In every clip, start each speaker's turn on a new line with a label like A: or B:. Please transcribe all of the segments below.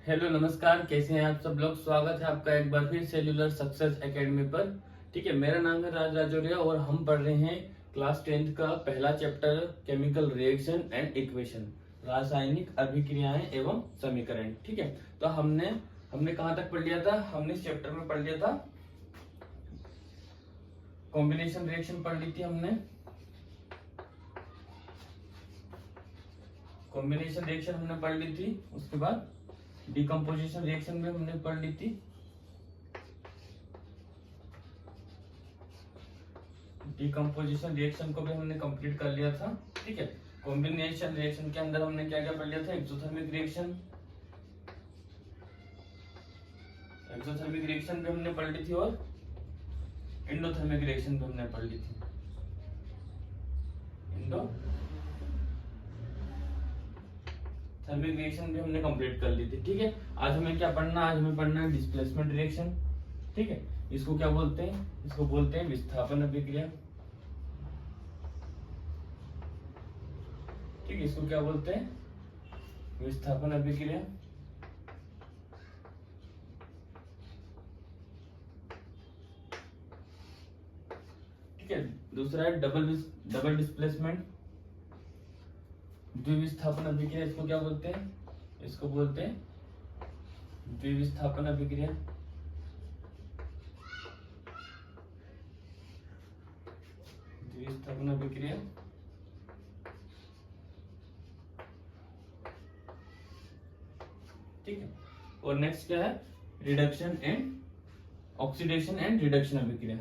A: Hello नमस्कार, कैसे हैं आप सब लोग। स्वागत है आपका एक बार फिर सेल्यूलर सक्सेस एकेडमी पर। ठीक है, मेरा नाम है राज राजौरिया और हम पढ़ रहे हैं क्लास 10th का पहला chapter chemical reaction and equation, रासायनिक अभिक्रियाएं एवं समीकरण। ठीक है, तो हमने हमने कहाँ तक पढ़ लिया था। हमने इस चैप्टर में पढ़ लिया था कॉम्बिनेशन रिएक्शन पढ़ ली थी हमने। कॉम्बिनेशन रिएक्शन हमने पढ़ ली थी, उसके बाद डिकम्पोजिशन रिएक्शन भी हमने पढ़ ली थी। डिकम्पोजिशन रिएक्शन को भी हमने कंप्लीट कर लिया था। ठीक है, कॉम्बिनेशन रिएक्शन के अंदर हमने क्या क्या पढ़ लिया था। एक्सोथर्मिक रिएक्शन भी हमने पढ़ ली थी और एंडोथर्मिक रिएक्शन भी हमने पढ़ ली थी। थर्मिक रिएक्शन भी हमने कंप्लीट कर ली थी। ठीक है, आज हमें क्या पढ़ना है। आज हमें पढ़ना है डिस्प्लेसमेंट रिएक्शन। ठीक है, इसको क्या बोलते हैं, इसको बोलते हैं विस्थापन अभिक्रिया। ठीक है, इसको क्या बोलते हैं, विस्थापन अभिक्रिया। ठीक है, दूसरा है डबल डिस्प्लेसमेंट, द्विविस्थापन अभिक्रिया। इसको क्या बोलते हैं, इसको बोलते हैं द्विविस्थापन अभिक्रिया। द्विविस्थापन अभिक्रिया। ठीक है, और नेक्स्ट क्या है, reduction and oxidation and reduction अभिक्रिया।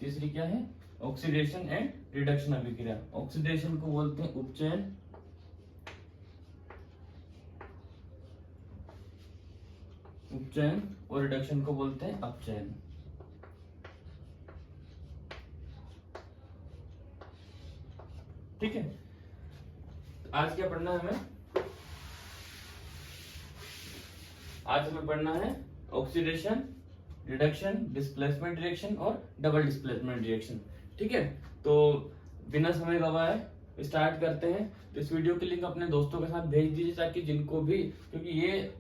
A: तीसरी क्या है, ऑक्सीडेशन एंड रिडक्शन अभिक्रिया। ऑक्सीडेशन को बोलते हैं उपचयन, और रिडक्शन को बोलते हैं अपचयन। ठीक है, आज क्या पढ़ना है हमें। आज हमें पढ़ना है ऑक्सीडेशन, रिडक्शन, डिस्प्लेसमेंट रिएक्शन और डबल डिस्प्लेसमेंट रिएक्शन। ठीक है, तो बिना समय गवाए स्टार्ट करते हैं। तो इस वीडियो की लिंक अपने दोस्तों के साथ भेज दीजिए ताकि जिनको भी, क्योंकि ये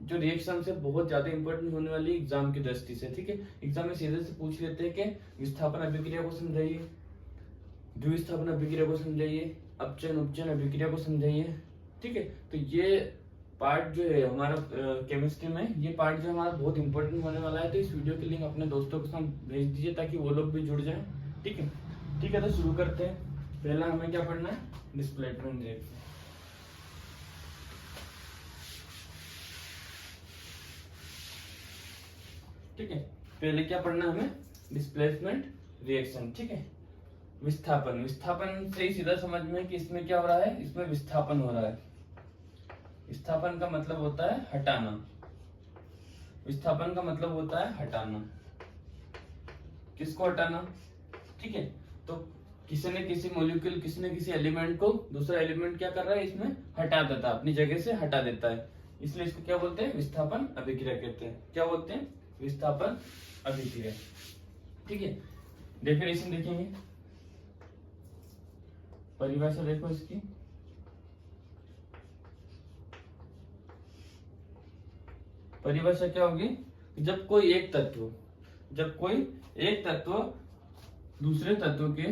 A: जो रिएक्शन है बहुत ज्यादा इंपॉर्टेंट होने वाली एग्जाम की दृष्टि से। ठीक है, एग्जाम में सीधे से पूछ लेते हैं कि विस्थापन अभिक्रिया को समझाइए, द्विविस्थापन अभिक्रिया को समझाइए, अपचयन उपचयन अभिक्रिया को समझाइए। ठीक है, तो ये पार्ट जो है हमारा केमिस्ट्री में, ये पार्ट जो हमारा बहुत इंपॉर्टेंट होने वाला है। तो इस वीडियो की लिंक अपने दोस्तों के साथ भेज दीजिए ताकि वो लोग भी जुड़ जाएं। ठीक है, ठीक है, तो शुरू करते हैं। पहला हमें क्या पढ़ना है, डिस्प्लेसमेंट रिएक्शन। ठीक है, पहले क्या पढ़ना है हमें, डिस्प्लेसमेंट रिएक्शन। ठीक है, विस्थापन से ही सीधा समझ में कि इसमें क्या हो रहा है, इसमें विस्थापन हो रहा है। विस्थापन का मतलब होता है हटाना। विस्थापन का मतलब होता है हटाना। किसको हटाना। ठीक है, तो किसी ने किसी मॉलिक्यूल, किसी ने किसी एलिमेंट को दूसरा एलिमेंट क्या कर रहा है, इसमें हटा देता है, अपनी जगह से हटा देता है। इसलिए इसको क्या बोलते हैं, विस्थापन अभिक्रिया कहते हैं। क्या बोलते हैं, विस्थापन अभिक्रिया। ठीक है, डेफिनेशन देखेंगे, परिभाषा देखो इसकी। परिभाषा क्या होगी, जब कोई एक तत्व दूसरे तत्व के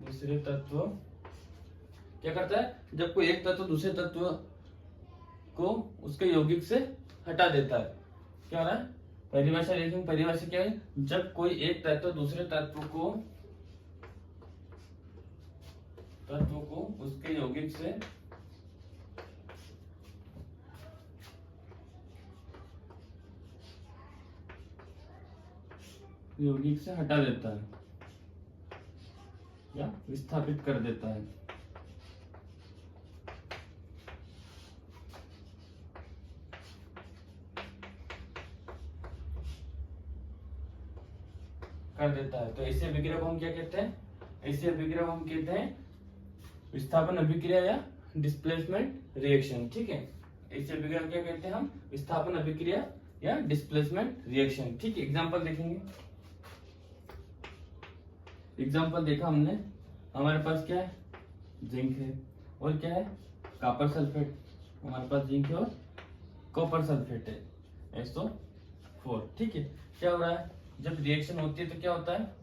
A: दूसरे तत्व क्या करता है, जब कोई एक तत्व दूसरे तत्व को उसके यौगिक से हटा देता है, क्या हो रहा है। परिभाषा देखेंगे, परिभाषा क्या है, जब कोई एक तत्व दूसरे तत्व को उसके यौगिक से हटा देता है या विस्थापित कर देता है। तो ऐसे अभिक्रिया को हम क्या कहते हैं, ऐसे अभिक्रिया को हम कहते हैं विस्थापन अभिक्रिया या डिस्प्लेसमेंट रिएक्शन। ठीक है, इस अभिक्रिया को क्या कहते हैं हम, विस्थापन अभिक्रिया या डिस्प्लेसमेंट रिएक्शन। ठीक है, एग्जांपल देखेंगे। एग्जांपल देखा हमने, हमारे पास क्या है, जिंक है और क्या है, कॉपर सल्फेट। हमारे पास जिंक है और कॉपर सल्फेट है, SO4। ठीक है, क्या हो रहा है, जब रिएक्शन होती है तो क्या होता है,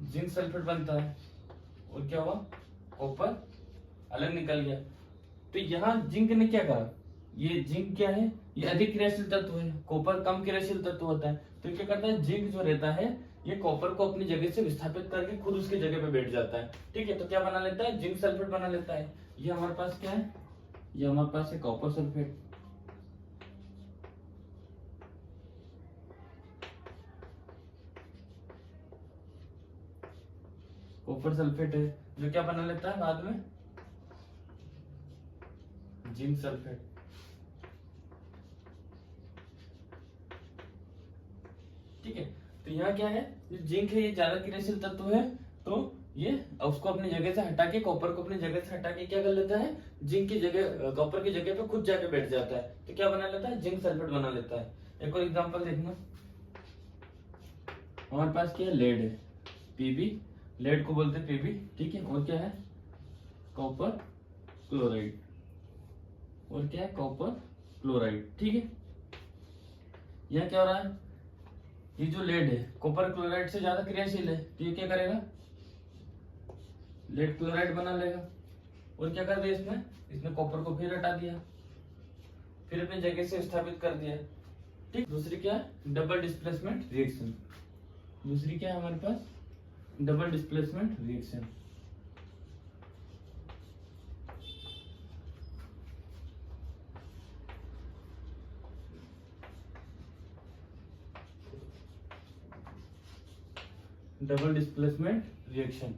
A: जिंक सल्फेट बनता है और क्या हुआ, कॉपर अलग निकल गया। तो यहाँ जिंक ने क्या करा, ये जिंक क्या है, ये अधिक क्रियाशील तत्व है, कॉपर कम क्रियाशील तत्व होता है। तो क्या करता है, जिंक जो रहता है ये कॉपर को अपनी जगह से विस्थापित करके खुद उसकी जगह पे बैठ जाता है। ठीक है, तो क्या बना लेता है, जिंक सल्फेट बना लेता है। ये हमारे पास क्या है, ये हमारे पास है कॉपर सल्फेट। कॉपर सल्फेट है जो क्या बना लेता है बाद में, जिंक सल्फेट। ठीक है, तो यहाँ क्या है, जो जिंक है ये ज्यादा क्रियाशील तत्व है, तो ये उसको अपनी जगह से हटा के, कॉपर को अपनी जगह से हटा के क्या कर लेता है, जिंक की जगह, कॉपर की जगह पे खुद जाके बैठ जाता है। तो क्या बना लेता है, जिंक सल्फेट बना लेता है। एक और एग्जांपल देखना, हमारे पास क्या है, लेड है, पीबी, लेड को बोलते हैं पीबी। ठीक है, और क्या है, कॉपर क्लोराइड, और क्या है, कॉपर क्लोराइड। ठीक है, यह क्या हो रहा है, ये जो लेड है कॉपर क्लोराइड से ज्यादा क्रियाशील है, तो ये क्या करेगा, लेड क्लोराइड बना लेगा। और क्या कर दिया इसमें, इसने कॉपर को फिर हटा दिया, फिर अपनी जगह से स्थापित कर दिया। ठीक, दूसरी क्या है, डबल डिस्प्लेसमेंट रिएक्शन। दूसरी क्या है हमारे पास, double displacement reaction. Double displacement reaction,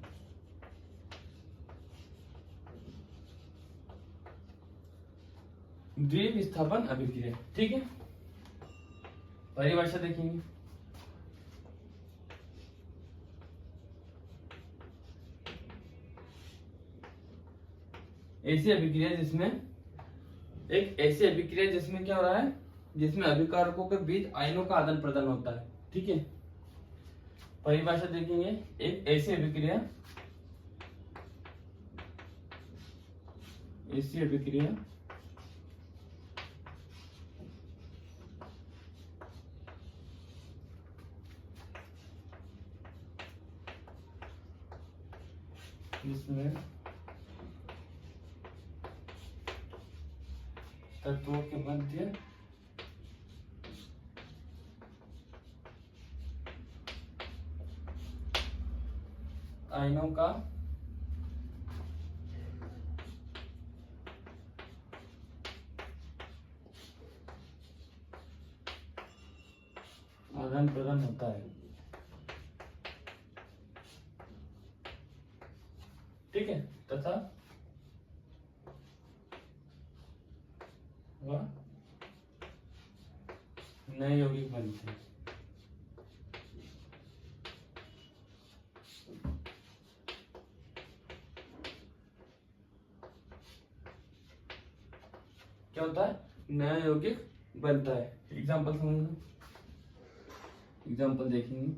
A: द्विविस्थापन अभिक्रिया। ठीक है, परिभाषा देखेंगे। ऐसी अभिक्रिया जिसमें, एक ऐसी अभिक्रिया जिसमें क्या हो रहा है, जिसमें अभिकारकों के बीच आयनों का आदान प्रदान होता है। ठीक है, परिभाषा देखेंगे। एक ऐसी अभिक्रिया, ऐसी अभिक्रिया जिसमें तत्वों के मध्य आयनों का आदान प्रदान होता है। ठीक है, तथा वह नए यौगिक बनते हैं। क्या होता है, नया यौगिक बनता है। एग्जाम्पल समझना, एग्जाम्पल देखेंगे।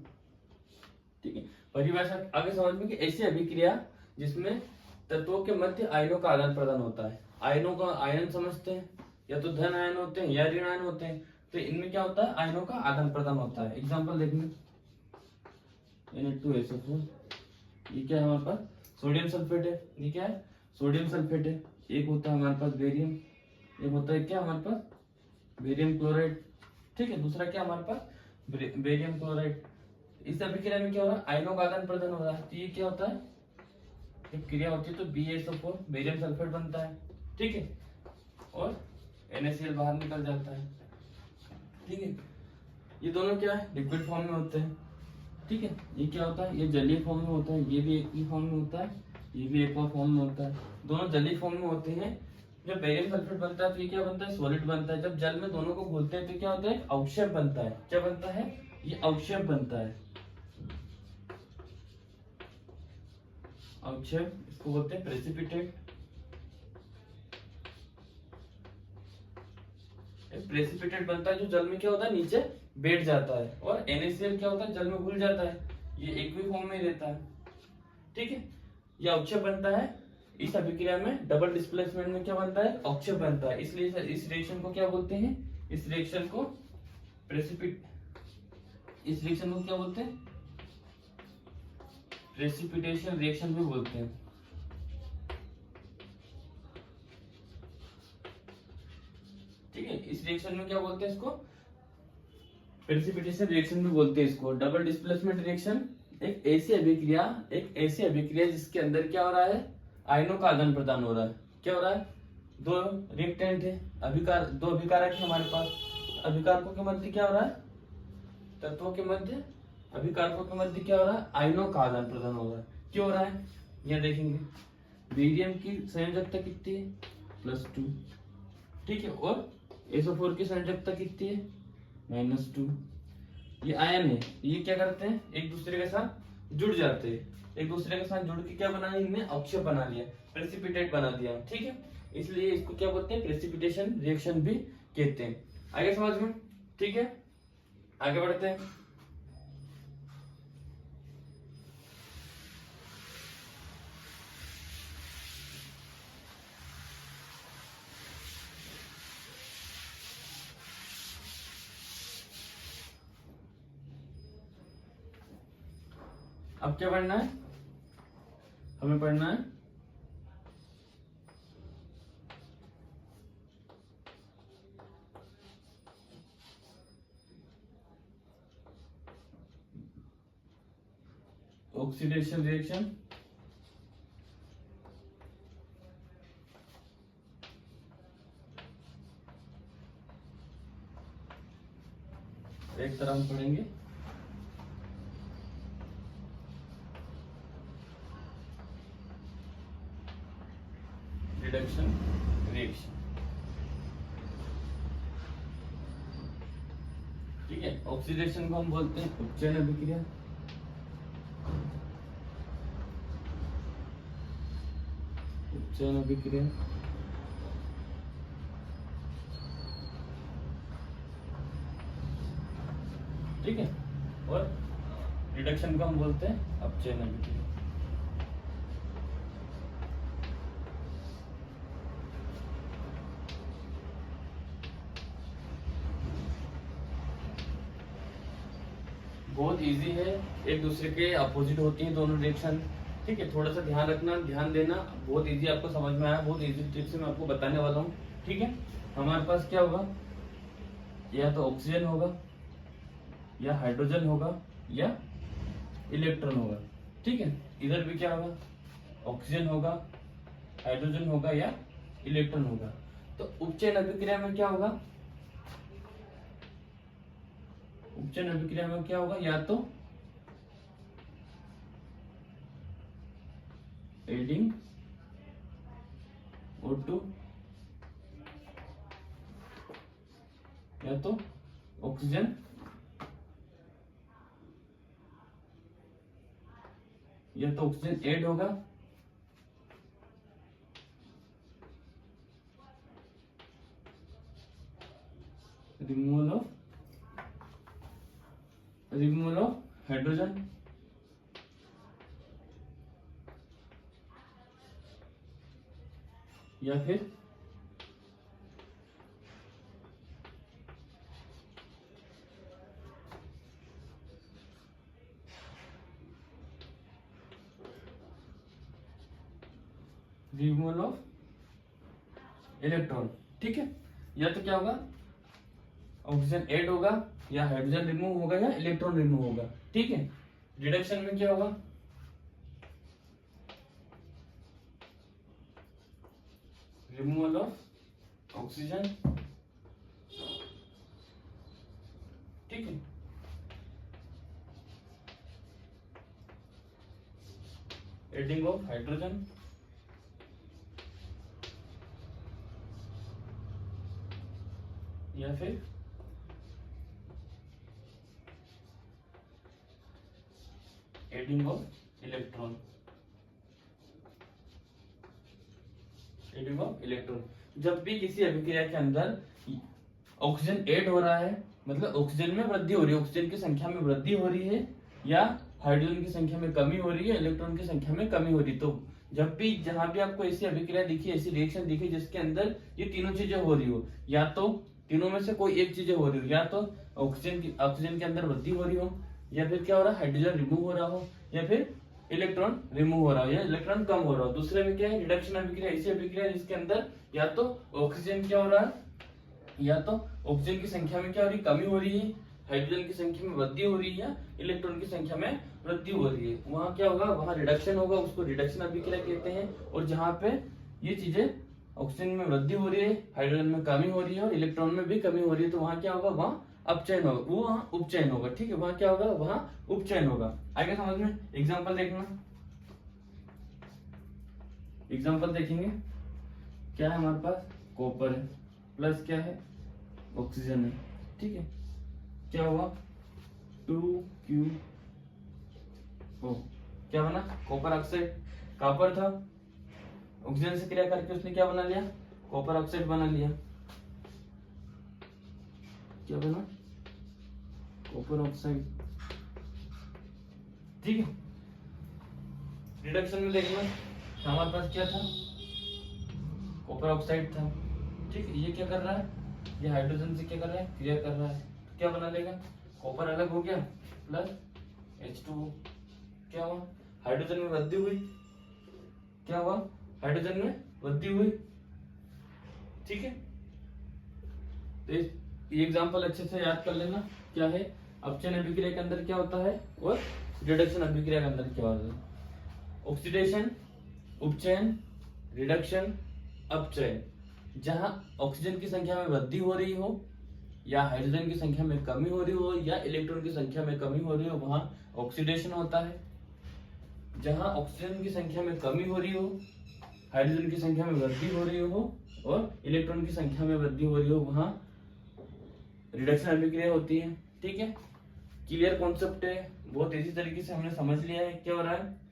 A: ठीक है, परिभाषा आगे समझ में कि ऐसी अभिक्रिया जिसमें तत्वों के मध्य आयनों का आदान प्रदान होता है। आयनों का, आयन समझते हैं, या तो धन आयन होते हैं या ऋण आयन होते हैं। तो इनमें क्या होता है, आयनों का आदान प्रदान होता है। एग्जाम्पल देखेंगे, Na2SO4, ये क्या है हमारे पास, सोडियम सल्फेट है। ये क्या है, सोडियम सल्फेट है। एक होता है हमारे पास बेरियम, एक होता है क्या हमारे पास, बेरियम क्लोराइड। ठीक है, दूसरा क्या हमारे पास, बेरियम क्लोराइड। इस अभिक्रिया में क्या हो रहा है, आयनों का आदान प्रदान हो रहा है। तो ये क्या होता है, जब क्रिया होती है तो BaSO4 बेरियम सल्फेट बनता है। ठीक है, और NaCl बाहर निकल जाता है। ठीक है, ये दोनों क्या है, लिक्विड फॉर्म में होते हैं। ठीक है, ये क्या होता है, ये जलीय फॉर्म में होता है, ये भी एक ही फॉर्म में होता है, ये भी एक और फॉर्म में होता है। दोनों जलीय फॉर्म में होते हैं। जब बेरियम सल्फेट बनता है तो ये क्या बनता है, सॉलिड बनता है। जब जल में दोनों को घोलते हैं तो क्या होता है, अवक्षेप बनता है। क्या बनता है, ये अवक्षेप बनता है। अवक्षेप, इसको बोलते हैं प्रेसिपिटेट। प्रेसिपिटेट बनता है जो जल में क्या होता है नीचे बैठ जाता है, और NaCl क्या होता है जल में घुल जाता है, ये एक भी फॉर्म में रहता है। ठीक है, यह अवक्षेप बनता है। इस अभिक्रिया में डबल डिस्प्लेसमेंट में क्या बनता है, अवक्षेप बनता है, इसलिए इस रिएक्शन को क्या बोलते हैं, इस रिएक्शन को इस रिएक्शन को क्या बोलते हैं, प्रेसिपिटेशन रिएक्शन भी बोलते हैं। ठीक है, इस रिएक्शन में क्या बोलते हैं इसको, प्रेसिपिटेशन रिएक्शन भी बोलते हैं इसको। डबल डिस्प्लेसमेंट रिएक्शन एक ऐसी अभिक्रिया जिसके अंदर क्या हो रहा है, आयनों का आदान प्रदान हो रहा है। क्या हो रहा है, दो रिएक्टेंट है, दो अभिकारक है हमारे पास, अभिकारकों के मध्य क्या हो रहा है, तत्वों के मध्य, अभिकारकों के मध्य क्या हो रहा है, आयनों का आदान प्रदान हो रहा है। क्यों हो रहा है, यह देखेंगे, बेरियम की संयोजकता कितनी है, +2। ठीक है, और SO4 की संयोजकता कितनी है, -2। ये आयन है, ये क्या करते हैं, एक दूसरे के साथ जुड़ जाते हैं, एक दूसरे के साथ जुड़ के क्या बना, इनने अवक्षेप बना लिया, प्रेसिपिटेट बना दिया। ठीक है, इसलिए इसको क्या बोलते हैं, प्रेसिपिटेशन रिएक्शन भी कहते हैं। आगे समझ में, ठीक है, आगे बढ़ते हैं। अब क्या पढ़ना है, हमें पढ़ना है ऑक्सीडेशन रिएक्शन, एक तरह हम पढ़ेंगे रिडक्शन रिएक्शन। ठीक है, ऑक्सीडेशन को हम बोलते हैं उपचयन अभिक्रिया, उपचयन अभिक्रिया। ठीक है, और रिडक्शन को हम बोलते हैं अपचयन अभिक्रिया। बहुत इजी है, एक दूसरे के अपोजिट होती हैं दोनों रिएक्शन। ठीक है, थोड़ा सा ध्यान रखना, ध्यान देना, बहुत इजी आपको समझ में आया, बहुत इजी ट्रिक से मैं आपको बताने वाला हूँ। ठीक है, हमारे पास क्या होगा, या तो ऑक्सीजन होगा, या हाइड्रोजन होगा, या इलेक्ट्रॉन होगा। ठीक है, इधर भी क्या होगा, ऑक्सीजन होगा, हाइड्रोजन होगा, या इलेक्ट्रॉन होगा। तो उपचयन अभिक्रिया में क्या होगा, उपचयन अभिक्रिया में क्या होगा, या तो एडिंग O2, या तो ऑक्सीजन, या तो ऑक्सीजन ऐड होगा, रिमूवल ऑफ हाइड्रोजन, या फिर रिमूवल ऑफ इलेक्ट्रॉन। ठीक है, या तो क्या होगा, ऑक्सीजन ऐड होगा, या हाइड्रोजन रिमूव होगा, या इलेक्ट्रॉन रिमूव होगा। ठीक है, रिडक्शन में क्या होगा, रिमूवल ऑफ ऑक्सीजन। ठीक है, एडिंग ऑफ हाइड्रोजन, या फिर adding of electron, adding of electron. जब भी किसी अभिक्रिया के अंदर ऑक्सीजन ऐड हो रहा है, मतलब ऑक्सीजन में वृद्धि हो रही है, ऑक्सीजन की संख्या में वृद्धि हो रही है, या हाइड्रोजन की संख्या में कमी हो रही है, इलेक्ट्रॉन की संख्या में कमी हो रही है। तो जब भी जहां भी आपको ऐसी अभिक्रिया दिखी, ऐसी रिएक्शन दिखी जिसके अंदर ये तीनों चीजें हो रही हो, या तो तीनों में से कोई एक चीजें हो रही हो, या तो ऑक्सीजन के अंदर वृद्धि हो रही हो, या फिर क्या हो रहा है, हाइड्रोजन रिमूव हो रहा हो, या फिर इलेक्ट्रॉन रिमूव हो रहा हो, या इलेक्ट्रॉन कम हो रहा हो। दूसरे में क्या है, रिडक्शन अभिक्रिया, ऐसी अभिक्रिया जिसके अंदर या तो ऑक्सीजन क्या हो रहा है, या तो ऑक्सीजन की संख्या में क्या हो रही है, कमी हो रही है, हाइड्रोजन की संख्या में वृद्धि हो रही है, या इलेक्ट्रॉन की संख्या में वृद्धि हो रही है, वहां क्या होगा, वहां रिडक्शन होगा, उसको रिडक्शन अभिक्रिया कहते हैं। और जहां पे ये चीजें ऑक्सीजन में वृद्धि हो रही है, हाइड्रोजन में कमी हो रही है, और इलेक्ट्रॉन में भी कमी हो रही है, तो वहां क्या होगा, वहां अपचयन होगा, वो वहां उपचयन होगा। ठीक है, वहां क्या होगा, वहां उपचयन होगा। आगे समझ में, एग्जाम्पल देखना, एग्जाम्पल देखेंगे। क्या है हमारे पास, कॉपर है, प्लस क्या है, ऑक्सीजन है। ठीक है, क्या हुआ, 2Q, क्या बना, कॉपर ऑक्साइड। कॉपर था, ऑक्सीजन से क्रिया करके उसने क्या बना लिया, कॉपर ऑक्साइड बना लिया। क्या बना, कॉपर ऑक्साइड। ठीक है, रिडक्शन में देखना, हमारे पास क्या था, कॉपर ऑक्साइड था। ठीक है, ये क्या कर रहा है, ये हाइड्रोजन से क्या कर रहा है, क्रिया कर रहा है, तो क्या बना लेगा, कॉपर अलग हो गया, प्लस H2O। क्या हुआ, हाइड्रोजन में वृद्धि हुई, क्या हुआ, हाइड्रोजन में वृद्धि हुई। ठीक है, तो ये एग्जांपल अच्छे से याद कर लेना। क्या है, अपचयन अभिक्रिया के अंदर क्या होता है, और रिडक्शन अभिक्रिया के अंदर क्या होता है। ऑक्सीडेशन, उपचयन, रिडक्शन, अपचयन। जहां ऑक्सीजन की संख्या में वृद्धि हो रही हो, या हाइड्रोजन की संख्या में कमी हो रही हो, या इलेक्ट्रॉन की संख्या में कमी हो रही हो, वहां ऑक्सीडेशन होता है। जहां ऑक्सीजन की संख्या में कमी हो रही हो, हाइड्रोजन की संख्या में वृद्धि हो रही हो, और इलेक्ट्रॉन की संख्या में वृद्धि हो रही हो, वहां रिडक्शन अभिक्रिया होती है। ठीक है, क्लियर कॉन्सेप्ट है, बहुत इजी तरीके से हमने समझ लिया है। क्या हो रहा है,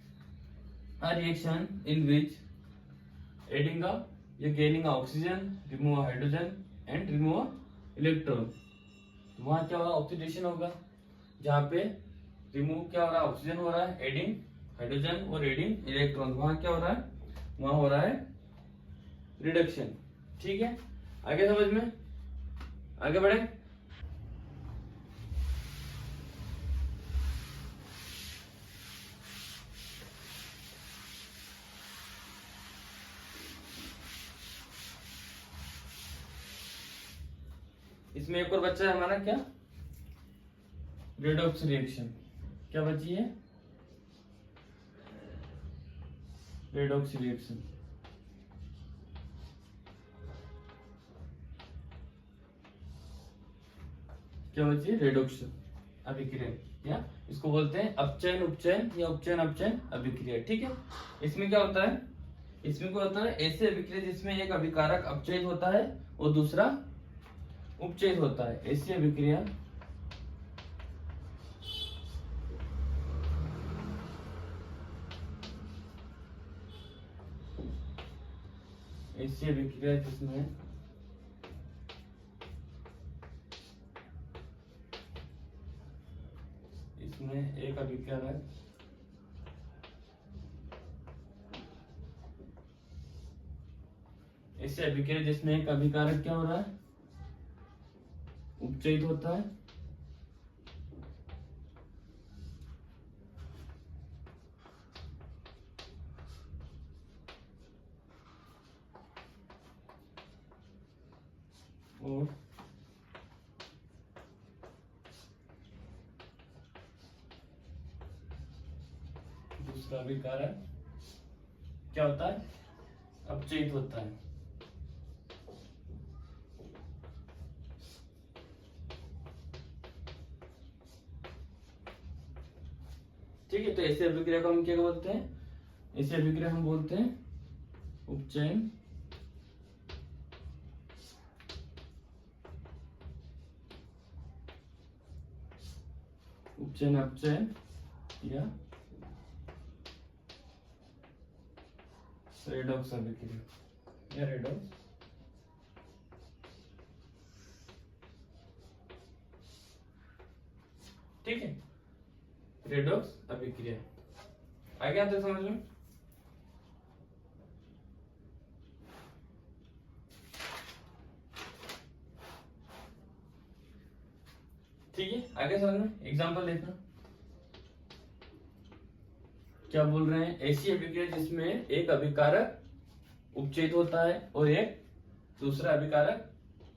A: a reaction in which adding a, you're gaining a oxygen, remove a hydrogen and remove a electron। तो वहां क्या होगा, ऑक्सीडेशन होगा। जहां पे रिमूव क्या हो रहा है, ऑक्सीजन हो रहा है, एडिंग हाइड्रोजन और एडिंग इलेक्ट्रॉन, वहां क्या हो रहा है, वहां हो रहा है रिडक्शन। ठीक है, आगे समझ में, आगे बढ़े। इसमें एक और बच्चा है हमारा, क्या, रेडॉक्स रिएक्शन। क्या बची है, रेडॉक्स रिएक्शन। क्या बची है, रेडॉक्स अभिक्रिया, या इसको बोलते हैं अपचयन उपचयन, या उपचयन अपचयन अभिक्रिया। ठीक है, इसमें क्या होता है, इसमें क्या होता है, ऐसे अभिक्रिया जिसमें एक अभिकारक अपचयित होता है और दूसरा उपचयित होता है। ऐसी अभिक्रिया जिसमें इसमें एक अभिकारक ऐसे अभिक्रिया जिसमें एक अभिकारक क्या हो रहा है, उपचयित होता है, और दूसरा अभिकारक क्या होता है, अपचयित होता है। ठीक है, तो ऐसे अभिक्रिया को हम क्या बोलते हैं, ऐसे अभिक्रिया हम बोलते हैं उपचयन उपचयन अपचयन, या रेडॉक्स अभिक्रिया, या रेडॉक्स ठीक है, रेडॉक्स अभिक्रिया। आ गया तो समझ में? ठीक है, आगे समझ में। एग्जांपल देखना क्या बोल रहे हैं। ऐसी अभिक्रिया जिसमें एक अभिकारक उपचयित होता है और एक दूसरा अभिकारक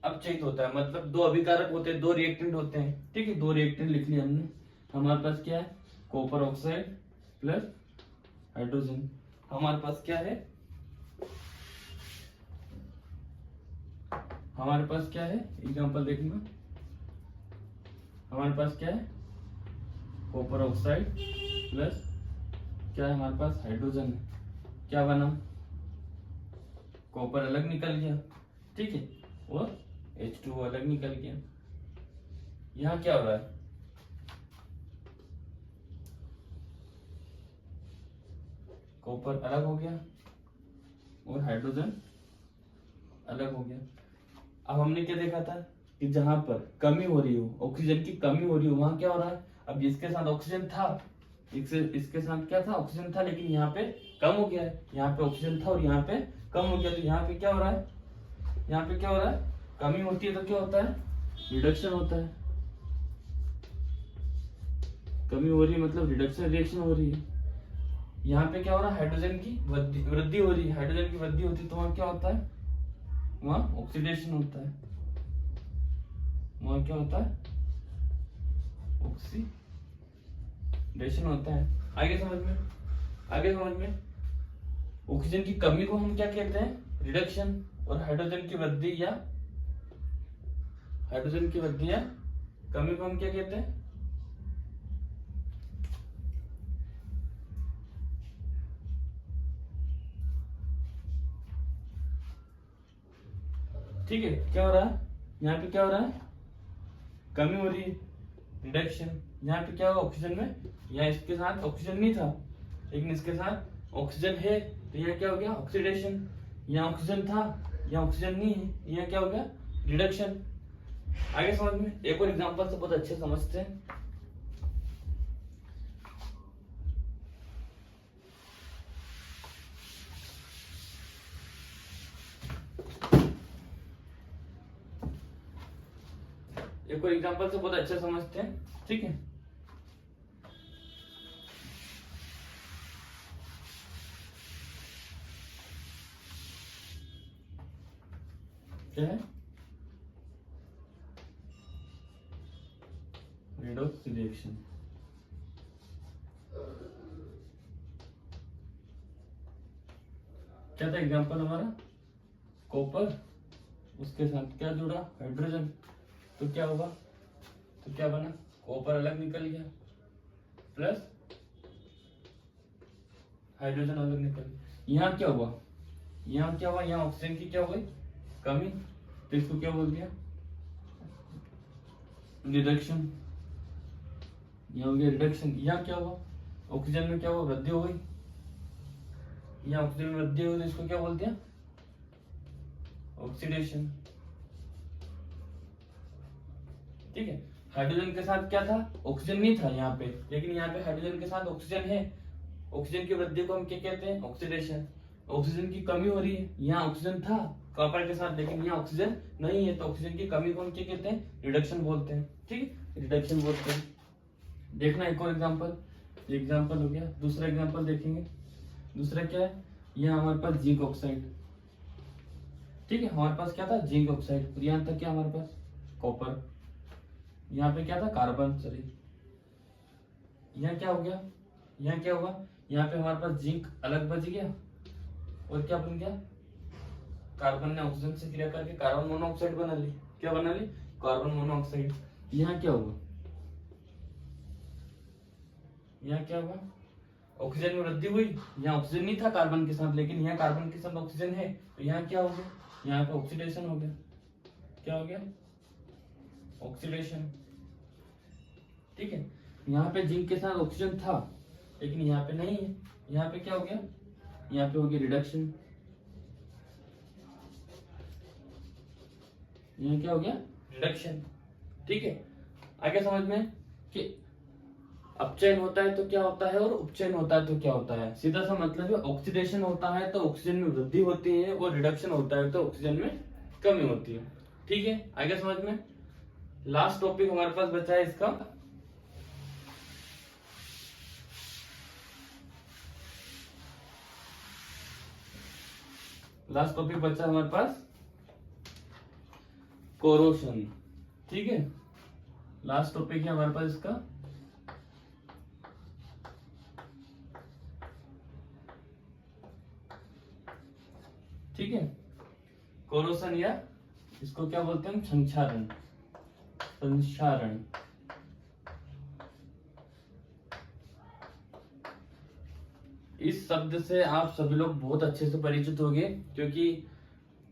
A: अपचयित होता है। मतलब दो अभिकारक होते हैं, दो रिएक्टेंट होते हैं। ठीक है, दो रिएक्टेंट लिख लिया हमने। हमारे पास क्या है, कॉपर ऑक्साइड प्लस हाइड्रोजन। हमारे पास क्या है, हमारे पास क्या है, एग्जांपल देखना। हमारे पास क्या है, कॉपर ऑक्साइड प्लस क्या है हमारे पास, हाइड्रोजन। क्या बना, कॉपर अलग निकल गया, ठीक है, और H2O अलग निकल गया। यहाँ क्या हो रहा है, कॉपर अलग हो गया और हाइड्रोजन अलग हो गया। अब हमने क्या देखा था कि जहां पर कमी हो रही हो, ऑक्सीजन की कमी हो रही हो, वहां क्या हो रहा है। अब जिसके साथ ऑक्सीजन था, इसके साथ क्या था, ऑक्सीजन था, लेकिन यहाँ पे कम हो गया है। यहाँ पे ऑक्सीजन था और यहाँ पे कम हो गया, तो यहाँ पे क्या हो रहा है, यहाँ पे क्या हो रहा है, कमी होती है तो क्या होता है, रिडक्शन होता है। कमी हो रही है मतलब रिडक्शन रिएक्शन हो रही है। यहाँ पे क्या हो रहा है, हाइड्रोजन की वृद्धि हो रही है। हाइड्रोजन की वृद्धि होती है तो वहां क्या होता है, वहां ऑक्सीडेशन होता है। वहां क्या होता है, ऑक्सीडेशन होता है। आगे समझ में, आगे समझ में। ऑक्सीजन की कमी को हम क्या कहते हैं, रिडक्शन। और हाइड्रोजन की वृद्धि या कमी को हम क्या कहते हैं, ठीक है। क्या हो रहा है, यहाँ पे क्या हो रहा है, कमी हो रही है, रिडक्शन। यहाँ पे क्या होगा, ऑक्सीजन में, यहाँ इसके साथ ऑक्सीजन नहीं था लेकिन इसके साथ ऑक्सीजन है, तो यहाँ क्या हो गया, ऑक्सीडेशन। यहाँ ऑक्सीजन था, यहाँ ऑक्सीजन नहीं है, यहाँ क्या हो गया, रिडक्शन। आगे समझ में। एक और एग्जांपल से बहुत अच्छे समझते हैं। एक और एग्जांपल से बहुत अच्छे समझते हैं, ठीक है। क्या है, रेडॉक्स रिएक्शन। क्या था एग्जांपल हमारा, कॉपर, उसके साथ क्या जुड़ा, हाइड्रोजन। तो क्या होगा, तो क्या बना, कॉपर अलग निकल गया प्लस हाइड्रोजन अलग निकल गया। यहाँ क्या हुआ, यहाँ क्या हुआ, यहाँ ऑक्सीजन की क्या हो गई, कमी, तो इसको क्या बोल दिया, रिडक्शन। यहाँ हो गया रिडक्शन। यहाँ क्या हुआ, ऑक्सीजन में क्या हुआ, वृद्धि हो गई। यहाँ ऑक्सीजन में वृद्धि हुई तो इसको क्या बोलते हैं, ऑक्सीडेशन, ठीक है। हाइड्रोजन के साथ क्या था, ऑक्सीजन नहीं था यहाँ पे, लेकिन यहाँ पे हाइड्रोजन के साथ ऑक्सीजन है। ऑक्सीजन की वृद्धि को हम क्या कहते हैं, ऑक्सीडेशन। ऑक्सीजन की कमी हो रही है, यहाँ ऑक्सीजन था कॉपर के साथ, लेकिन यहाँ ऑक्सीजन नहीं है, तो ऑक्सीजन की कमी को हम क्या कहते हैं, रिडक्शन बोलते हैं, ठीक है, रिडक्शन बोलते हैं। देखना एक और एग्जाम्पल हो गया। दूसरा एग्जाम्पल देखेंगे। दूसरा क्या है, यहाँ हमारे पास जिंक ऑक्साइड, ठीक है। हमारे पास क्या था, जिंक ऑक्साइड। यहाँ तक क्या हमारे पास, कॉपर। यहाँ पे क्या था, कार्बन, सॉरी। यहाँ क्या हो गया, यहाँ क्या हुआ, यहाँ पे हमारे पास जिंक अलग बच गया और क्या बन गया, कार्बन ने ऑक्सीजन से क्रिया करके कार्बन मोनोऑक्साइड बना ली। क्या बना ली, कार्बन मोनोऑक्साइड। यहाँ क्या हुआ, यहाँ क्या हुआ, ऑक्सीजन में वृद्धि हुई। यहाँ ऑक्सीजन नहीं था कार्बन के साथ, लेकिन यहाँ कार्बन के साथ ऑक्सीजन है, तो यहाँ क्या हो गया, यहाँ पे ऑक्सीडेशन हो गया। क्या हो गया, ऑक्सीडेशन, ठीक है। यहाँ पे जिंक के साथ ऑक्सीजन था लेकिन यहाँ पे नहीं है, यहाँ पे क्या हो गया, यहाँ पे हो गया रिडक्शन। यहाँ क्या हो गया, रिडक्शन, ठीक है। आगे समझ में कि अपचयन होता है तो क्या होता है और उपचयन होता है तो क्या होता है। सीधा सा मतलब है, ऑक्सीडेशन होता है तो ऑक्सीजन में वृद्धि होती है और रिडक्शन होता है तो ऑक्सीजन में कमी होती है। ठीक है, आगे समझ में। लास्ट टॉपिक हमारे पास बचा है इसका, लास्ट टॉपिक बचा है हमारे पास कोरोशन। ठीक है, लास्ट टॉपिक है हमारे पास इसका ठीक है, कोरोशन, या इसको क्या बोलते हैं, संक्षारण। संक्षारण इस शब्द से आप सभी लोग बहुत अच्छे से परिचित होंगे, क्योंकि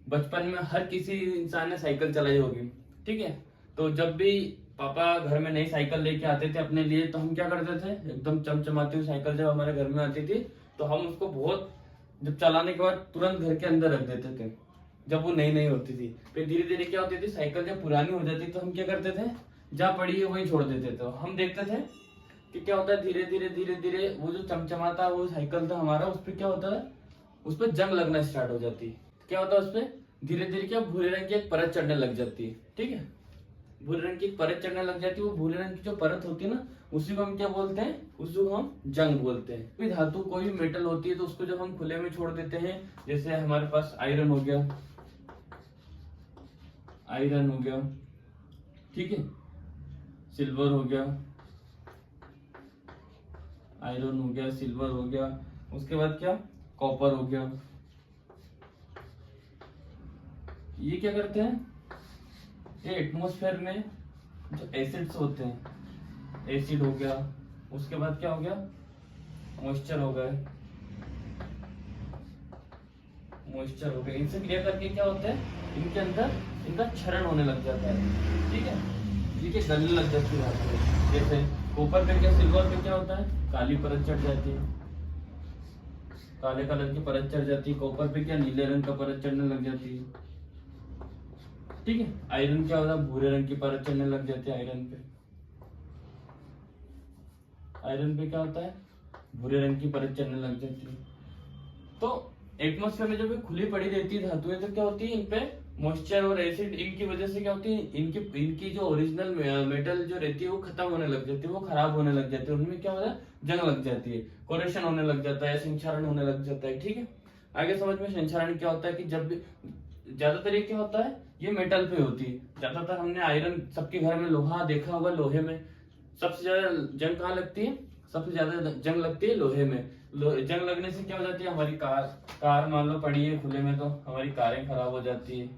A: बचपन में हर किसी इंसान ने साइकिल चलाई होगी। ठीक है, तो जब भी पापा घर में नई साइकिल लेके आते थे अपने लिए, तो हम क्या करते थे, एकदम चमचमाती हुई साइकिल जब हमारे घर में आती थी तो हम उसको बहुत, जब चलाने के बाद तुरंत घर के अंदर रख देते थे, जब वो नई नई होती थी। फिर धीरे धीरे क्या होती थी, साइकिल जब पुरानी हो जाती तो हम क्या करते थे, जहाँ पड़ी है वहीं छोड़ देते थे। हम देखते थे कि क्या होता है, धीरे धीरे धीरे धीरे वो जो चमचमाता वो साइकिल था हमारा, उस पर क्या होता है, उस पर जंग लगना स्टार्ट हो जाती है। क्या होता है, उस पर धीरे धीरे क्या भूरे रंग की एक परत चढ़ने लग जाती है। ठीक है, भूरे रंग की परत चढ़ने लग जाती है। वो भूरे रंग की जो परत होती है ना, उसी को हम क्या बोलते हैं, उसी को हम जंग बोलते हैं। कोई धातु, कोई भी मेटल होती है, तो उसको जब हम खुले में छोड़ देते हैं, जैसे हमारे पास आयरन हो गया, आयरन हो गया, ठीक है, सिल्वर हो गया, आयरन हो गया, सिल्वर हो गया, उसके बाद क्या, कॉपर हो गया। ये क्या करते हैं, ये एटमॉस्फेयर में जो एसिड्स होते हैं, एसिड हो गया, उसके बाद क्या हो गया, मॉइस्चर हो गए, मॉइस्चर हो गए, इनसे क्रिया करके क्या होता है, इनके अंदर इनका क्षरण होने लग जाता है। ठीक है, ये गलने लग जाती है। जैसे कॉपर पे क्या, सिल्वर पे क्या होता है, काली परत चढ़ जाती है, काले कलर की परत चढ़ जाती है। कॉपर पे क्या, नीले रंग का परत चढ़ने लग जाती है। ठीक है, आयरन क्या होता है, भूरे रंग की परत चढ़ने लग जाती है। आयरन पे, आयरन पे क्या होता है, भूरे रंग की परत चढ़ने लग जाती है। तो एटमॉस्फेयर में जब ये खुली पड़ी रहती है धातुएं, तो क्या होती है, इन पे मॉइस्चर और एसिड, इनकी वजह से क्या होती है, इनकी जो ओरिजिनल मेटल जो रहती है वो खत्म होने लग जाती है, वो खराब होने लग जाती है, उनमें क्या होता है, जंग लग जाती है, कोरेशन होने लग जाता है, संक्षारण होने लग जाता है। ठीक है, आगे समझ में। संक्षारण क्या होता है कि जब भी, ज्यादातर ये क्या होता है, ये मेटल पे होती है। ज्यादातर हमने आयरन, सबके घर में लोहा देखा होगा, लोहे में सबसे ज्यादा जंग कहाँ लगती है, सबसे ज्यादा जंग लगती है लोहे में। जंग लगने से क्या हो जाती है, हमारी कार मान लो पड़ी है खुले में, तो हमारी कारें खराब हो जाती है,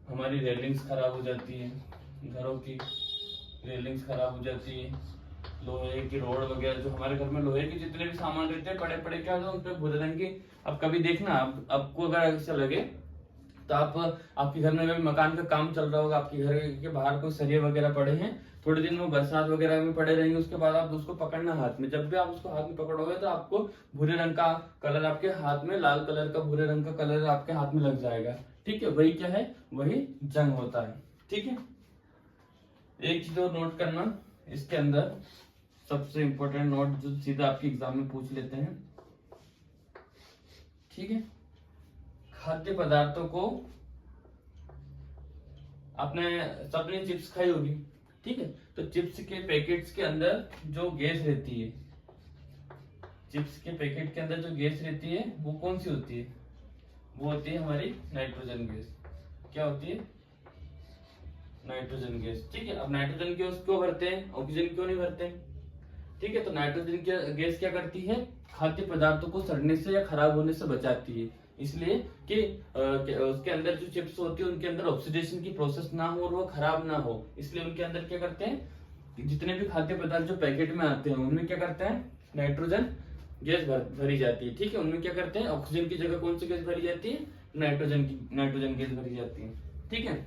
A: हमारी रेलिंग्स खराब हो जाती है, घरों की रेलिंग्स खराब हो जाती है, लोहे की रोड वगैरह, जो हमारे घर में लोहे के जितने भी सामान रहते हैं, बड़े बड़े क्या होते हैं, उन पे भूरे रंग की। अब कभी देखना, आपको अगर ऐसा लगे तो आप, आपके घर में अगर मकान का काम चल रहा होगा, आपके घर के बाहर कोई सरिये वगैरह पड़े हैं, थोड़े दिन वो बरसात वगैरह में पड़े रहेंगे, उसके बाद आप उसको पकड़ना हाथ में। जब भी आप उसको हाथ में पकड़ोगे तो आपको भूरे रंग का कलर आपके हाथ में, लाल कलर का भूरे रंग का कलर आपके हाथ में लग जाएगा। ठीक है, वही क्या है, वही जंग होता है। ठीक है, एक चीज और नोट करना, इसके अंदर सबसे इंपॉर्टेंट नोट जो सीधा आपके एग्जाम में पूछ लेते हैं। ठीक है, खाद्य पदार्थों को, आपने सबने चिप्स खाई होगी, ठीक है, तो चिप्स के पैकेट्स के अंदर जो गैस रहती है, चिप्स के पैकेट के अंदर जो गैस रहती है वो कौन सी होती है, वो होती है हमारी नाइट्रोजन गैस। क्या होती है, नाइट्रोजन गैस। ठीक है, अब नाइट्रोजन गैस क्यों भरते हैं, ऑक्सीजन क्यों नहीं भरते। ठीक है, तो नाइट्रोजन गैस क्या करती है, खाद्य पदार्थों को सड़ने से या खराब होने से बचाती है, इसलिए कि उसके अंदर जो चिप्स होती है उनके अंदर ऑक्सीडेशन की प्रोसेस ना हो और वो खराब ना हो, इसलिए उनके अंदर क्या करते हैं, जितने भी खाद्य पदार्थ जो पैकेट में आते हैं उनमें क्या करते हैं, नाइट्रोजन गैस भरी जाती है। ठीक है, उनमें क्या करते हैं, ऑक्सीजन की जगह कौन सी गैस भरी जाती है, नाइट्रोजन गैस भरी जाती है। ठीक है,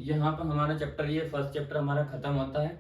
A: यहाँ पर हमारा चैप्टर, ये फर्स्ट चैप्टर हमारा खत्म होता है।